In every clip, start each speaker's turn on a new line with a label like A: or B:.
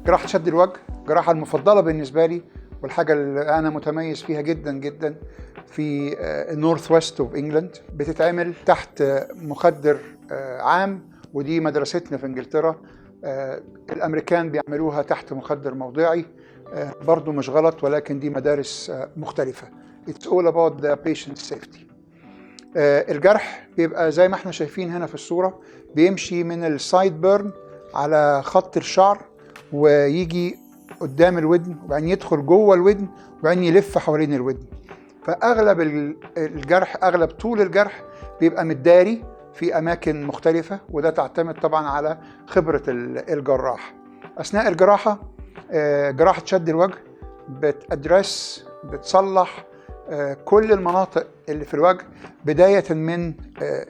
A: جراحة شد الوجه الجراحة المفضلة بالنسبة لي، والحاجة اللي أنا متميز فيها جدا جدا في النورث ويست اوف انجلاند. بتتعمل تحت مخدر عام، ودي مدرستنا في انجلترا. الامريكان بيعملوها تحت مخدر موضعي، برضو مش غلط، ولكن دي مدارس مختلفة. It's all about the patient safety. الجرح بيبقى زي ما احنا شايفين هنا في الصورة، بيمشي من السايد بيرن على خط الشعر ويجي قدام الودن، وبعدين يدخل جوه الودن، وبعدين يلف حوالين الودن. فأغلب الجرح، أغلب طول الجرح بيبقى متداري في أماكن مختلفة، وده تعتمد طبعا على خبرة الجراح. أثناء الجراحة، جراحة شد الوجه بتصلح كل المناطق اللي في الوجه، بداية من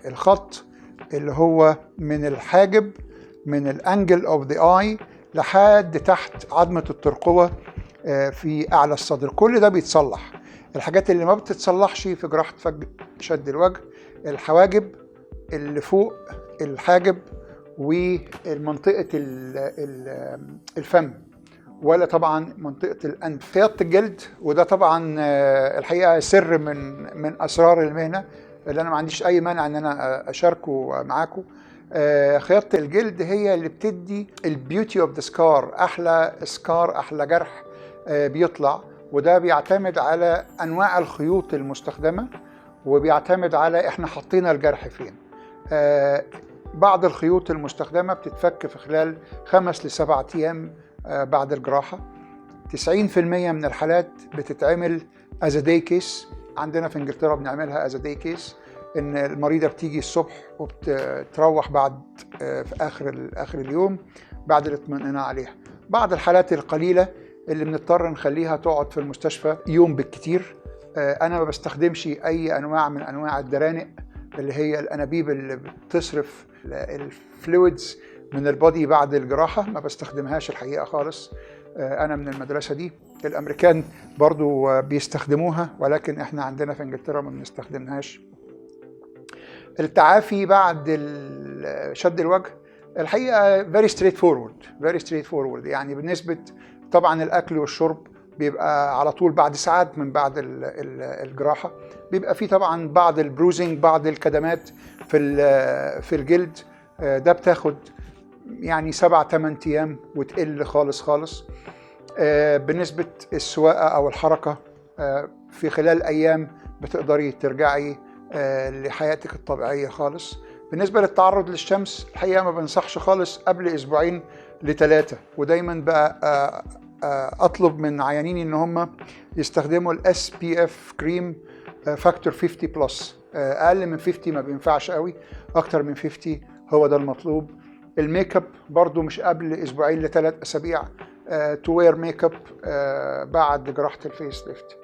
A: الخط اللي هو من الحاجب، من الانجل اوف ذا اي لحد تحت عظمة الترقوة في اعلى الصدر. كل ده بيتصلح. الحاجات اللي ما بتتصلحش في جراحة شد الوجه: الحواجب اللي فوق الحاجب، ومنطقة الفم، ولا طبعا منطقة الأنف. خياطة الجلد، وده طبعا الحقيقة سر من أسرار المهنة اللي أنا ما عنديش أي مانع إن أنا أشاركه معاكم. خياطة الجلد هي اللي بتدي البيوتي اوف ذا سكار، أحلى سكار، أحلى جرح بيطلع. وده بيعتمد على أنواع الخيوط المستخدمة، وبيعتمد على إحنا حطينا الجرح فين. بعض الخيوط المستخدمة بتتفك في خلال 5 ل 7 أيام بعد الجراحة. 90% من الحالات بتتعمل as a day case. عندنا في انجلترا بنعملها as a day case، ان المريضة بتيجي الصبح وبتروح بعد في اخر اليوم بعد الاطمئنان عليها. بعض الحالات القليلة اللي بنضطر نخليها تقعد في المستشفى يوم بالكتير. انا ما بستخدمش اي انواع من انواع الدرانق، اللي هي الانابيب اللي بتصرف الفلويدز من البادي بعد الجراحة. ما بستخدمهاش الحقيقة خالص. أنا من المدرسة دي. الأمريكان برضو بيستخدموها، ولكن إحنا عندنا في إنجلترا ما بنستخدمهاش. التعافي بعد شد الوجه الحقيقة very straightforward. يعني بالنسبة طبعا الأكل والشرب بيبقى على طول بعد ساعات من بعد الجراحة. بيبقى فيه طبعا بعض البروزنج، بعض الكدمات في الجلد. ده بتاخد يعني 7-8 أيام وتقل خالص. بالنسبة السواقة أو الحركة، في خلال أيام بتقدري ترجعي لحياتك الطبيعية خالص. بالنسبة للتعرض للشمس الحقيقة ما بنصحش خالص قبل 2 ل 3، ودايما بقى أطلب من عيانيني إن هم يستخدموا SPF كريم فاكتور 50+. أقل من 50 ما بينفعش قوي، أكتر من 50 هو ده المطلوب. الميك اب برضو مش قبل 2 ل 3 أسابيع تو وير ميك اب بعد جراحة الفيس ليفت.